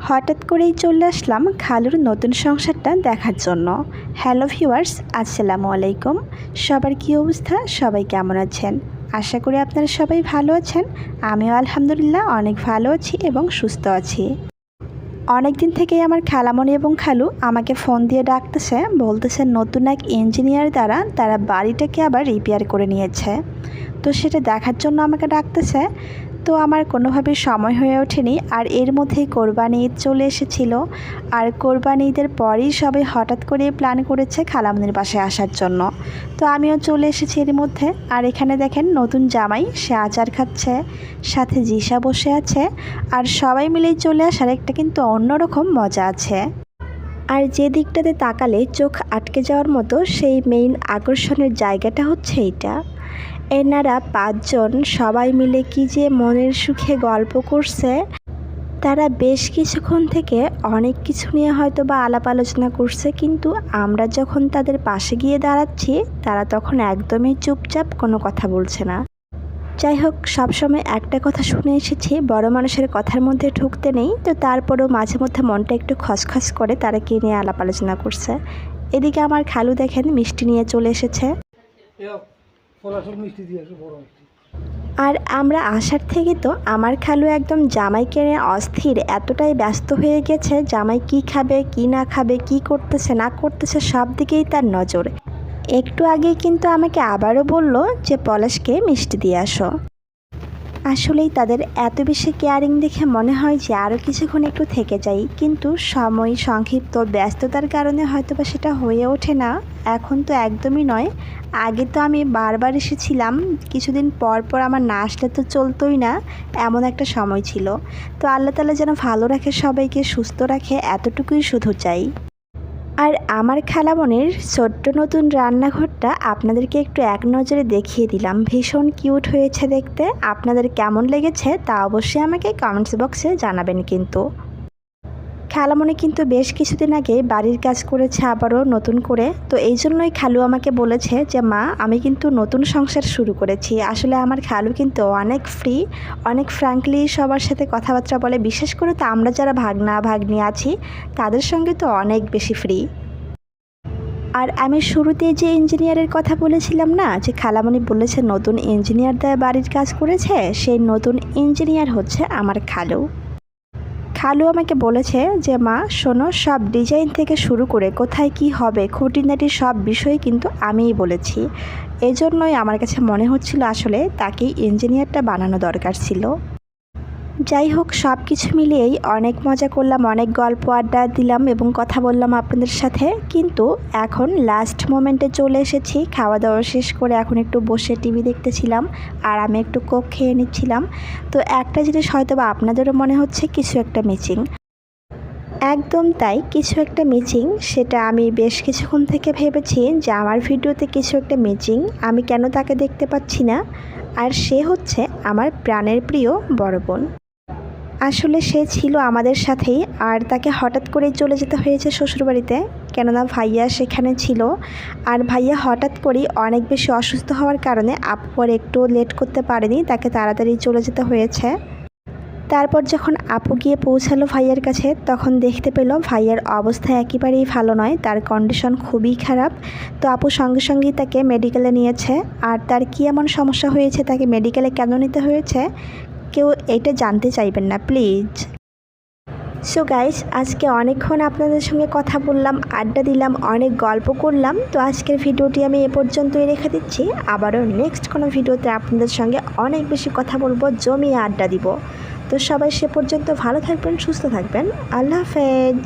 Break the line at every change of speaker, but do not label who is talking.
হঠাৎ করেই চলে আসলাম খালুর নতুন সংসারটা দেখার জন্য। হ্যালো ভিউয়ার্স, আসসালামু আলাইকুম। সবার কী অবস্থা? সবাই কেমন আছেন? আশা করি আপনারা সবাই ভালো আছেন। আমিও আলহামদুলিল্লাহ অনেক ভালো আছি এবং সুস্থ আছি। অনেক দিন থেকেই আমার খালামণি এবং খালু আমাকে ফোন দিয়ে ডাকতেছে, বলতেছে নতুন এক ইঞ্জিনিয়ার দ্বারা তারা বাড়িটাকে আবার রিপেয়ার করে নিয়েছে। তো সেটা দেখার জন্য আমাকে ডাকতেছে। তো আমার কোনোভাবেই সময় হয়ে ওঠেনি। আর এর মধ্যেই কোরবানি ঈদ চলে এসেছিল। আর কোরবানি ঈদের পরেই সবাই হঠাৎ করে প্ল্যান করেছে খালামণির বাসায় আসার জন্য। তো আমিও চলে এসেছি এর মধ্যে। আর এখানে দেখেন নতুন জামাই, সে আচার খাচ্ছে, সাথে জিসা বসে আছে। আর সবাই মিলেই চলে আসার একটা কিন্তু অন্যরকম মজা আছে। আর যে দিকটাতে তাকালে চোখ আটকে যাওয়ার মতো সেই মেইন আকর্ষণের জায়গাটা হচ্ছে এইটা। এনারা পাঁচজন সবাই মিলে কি যে মনের সুখে গল্প করছে। তারা বেশ কিছুক্ষণ থেকে অনেক কিছু নিয়ে হয়তো বা আলাপ আলোচনা করছে, কিন্তু আমরা যখন তাদের পাশে গিয়ে দাঁড়াচ্ছি তারা তখন একদমই চুপচাপ, কোনো কথা বলছে না। যাই হোক, সবসময় একটা কথা শুনে এসেছি, বড় মানুষের কথার মধ্যে ঢুকতে নেই। তো তারপরেও মাঝে মধ্যে মনটা একটু খসখস করে তারা কী নিয়ে আলাপ আলোচনা করছে। এদিকে আমার খালু দেখেন মিষ্টি নিয়ে চলে এসেছে। আর আমরা আসার থেকে তো আমার খালু একদম জামাইকে নিয়ে অস্থির, এতটাই ব্যস্ত হয়ে গেছে জামাই কি খাবে কি না খাবে, কি করতেছে না করতেছে, সব দিকেই তার নজর। একটু আগেই কিন্তু আমাকে আবারও বলল যে পলাশকে মিষ্টি দিয়ে আসো। আসলেই তাদের এত বেশি কেয়ারিং দেখে মনে হয় যে আরও কিছুক্ষণ একটু থেকে যাই, কিন্তু সময় সংক্ষিপ্ত, ব্যস্ততার কারণে হয়তো বা সেটা হয়ে ওঠে না। এখন তো একদমই নয়। আগে তো আমি বারবার এসেছিলাম, কিছুদিন পর পর আমার না আসলে তো চলতোই না, এমন একটা সময় ছিল। তো আল্লাহ তাআলা যেন ভালো রাখে, সবাইকে সুস্থ রাখে, এতটুকুই শুধু চাই। আর আমার খালামণির ছোট্ট নতুন রান্নাঘরটা আপনাদেরকে একটু এক নজরে দেখিয়ে দিলাম। ভীষণ কিউট হয়েছে দেখতে। আপনাদের কেমন লেগেছে তা অবশ্যই আমাকে কমেন্টস বক্সে জানাবেন। কিন্তু খালামণি কিন্তু বেশ কিছুদিন আগে বাড়ির কাজ করেছে আবারও নতুন করে। তো এই জন্যই খালু আমাকে বলেছে যে মা, আমি কিন্তু নতুন সংসার শুরু করেছি। আসলে আমার খালু কিন্তু অনেক ফ্রি, অনেক ফ্র্যাঙ্কলি সবার সাথে কথাবার্তা বলে। বিশেষ করে তো আমরা যারা ভাগনা ভাগ্নি আছি তাদের সঙ্গে তো অনেক বেশি ফ্রি। আর আমি শুরুতে যে ইঞ্জিনিয়ারের কথা বলেছিলাম না, যে খালামণি বলেছে নতুন ইঞ্জিনিয়ার দ্বারা বাড়ির কাজ করেছে, সেই নতুন ইঞ্জিনিয়ার হচ্ছে আমার খালু। খালু আমাকে বলেছে যে মা শোনো, সব ডিজাইন থেকে শুরু করে কোথায় কি হবে, খুঁটিনাটি সব বিষয় কিন্তু আমিই বলেছি। এজন্যই আমার কাছে মনে হচ্ছিল আসলে তাকেই ইঞ্জিনিয়ারটা বানানো দরকার ছিল। যাই হোক, সব কিছু মিলিয়েই অনেক মজা করলাম, অনেক গল্প আড্ডা দিলাম এবং কথা বললাম আপনাদের সাথে। কিন্তু এখন লাস্ট মোমেন্টে চলে এসেছি। খাওয়া দাওয়া শেষ করে এখন একটু বসে টিভি দেখতেছিলাম আর আমি একটু কোক খেয়ে নিচ্ছিলাম। তো একটা জিনিস হয়তো বা আপনাদেরও মনে হচ্ছে কিছু একটা মিচিং। একদম তাই, কিছু একটা মিচিং। সেটা আমি বেশ কিছুক্ষণ থেকে ভেবেছি যে আমার ভিডিওতে কিছু একটা মিচিং, আমি কেন তাকে দেখতে পাচ্ছি না। আর সে হচ্ছে আমার প্রাণের প্রিয় বড় বোন। আসলে সে ছিল আমাদের সাথেই, আর তাকে হঠাৎ করেই চলে যেতে হয়েছে শ্বশুরবাড়িতে, কেননা ভাইয়া সেখানে ছিল। আর ভাইয়া হঠাৎ করেই অনেক বেশি অসুস্থ হওয়ার কারণে আপু আর একটু লেট করতে পারেনি, তাকে তাড়াতাড়ি চলে যেতে হয়েছে। তারপর যখন আপু গিয়ে পৌঁছালো ভাইয়ার কাছে, তখন দেখতে পেল ভাইয়ার অবস্থা একেবারেই ভালো নয়, তার কন্ডিশন খুবই খারাপ। তো আপু সঙ্গে সঙ্গেই তাকে মেডিকেলে নিয়েছে। আর তার কী এমন সমস্যা হয়েছে, তাকে মেডিকেলে কেন নিতে হয়েছে, কেউ এটা জানতে চাইবেন না প্লিজ। সো গাইস, আজকে অনেকক্ষণ আপনাদের সঙ্গে কথা বললাম, আড্ডা দিলাম, অনেক গল্প করলাম। তো আজকের ভিডিওটি আমি এ পর্যন্তই রেখে দিচ্ছি। আবারও নেক্সট কোনো ভিডিওতে আপনাদের সঙ্গে অনেক বেশি কথা বলবো, জমিয়ে আড্ডা দিব। তো সবাই সে পর্যন্ত ভালো থাকবেন, সুস্থ থাকবেন। আল্লাহ হাফেজ।